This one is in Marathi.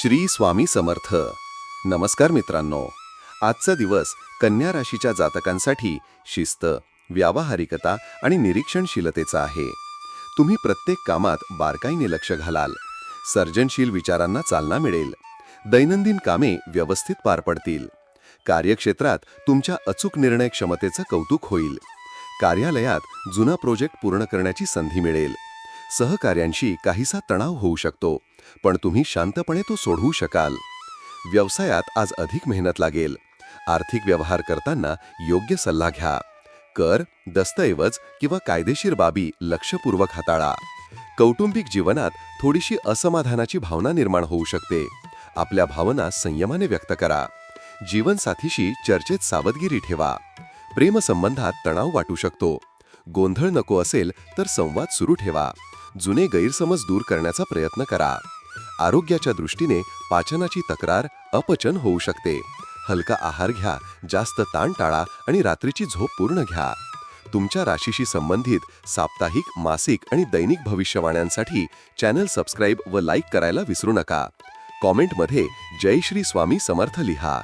श्री स्वामी समर्थ. नमस्कार मित्रांनो. आजचा दिवस कन्या राशीच्या जातकांसाठी शिस्त, व्यावहारिकता आणि निरीक्षणशीलतेचा आहे. तुम्ही प्रत्येक कामात बारकाईने लक्ष घालाल. सर्जनशील विचारांना चालना मिळेल. दैनंदिन कामे व्यवस्थित पार पडतील. कार्यक्षेत्रात तुमच्या अचूक निर्णय क्षमतेचं कौतुक होईल. कार्यालयात जुना प्रोजेक्ट पूर्ण करण्याची संधी मिळेल. सहकाऱ्यांशी काहीसा तणाव होऊ शकतो, पण तुम्ही शांतपणे तो सोडवू शकाल. व्यवसायात आज अधिक मेहनत लागेल. आर्थिक व्यवहार करताना योग्य सल्ला घ्या. कर, दस्तऐवज किंवा कायदेशीर बाबी लक्षपूर्वक हाताळा. कौटुंबिक जीवनात थोडीशी असमाधानाची भावना निर्माण होऊ शकते. आपल्या भावना संयमाने व्यक्त करा. जीवनसाथीशी चर्चेत सावधगिरी ठेवा. प्रेमसंबंधात तणाव वाटू शकतो. गोंधळ नको असेल तर संवाद सुरू ठेवा. जुने गैरसमज दूर करण्याचा प्रयत्न करा. आरोग्याच्या दृष्टीने पाचनाची तक्रार, अपचन होऊ शकते. हलका आहार घ्या, जास्त ताण टाळा आणि रात्रीची झोप पूर्ण घ्या. तुमच्या राशीशी संबंधित साप्ताहिक, मासिक आणि दैनिक भविष्यवाण्यांसाठी चॅनल सबस्क्राईब व लाईक करायला विसरू नका. कॉमेंटमध्ये जय श्री स्वामी समर्थ लिहा.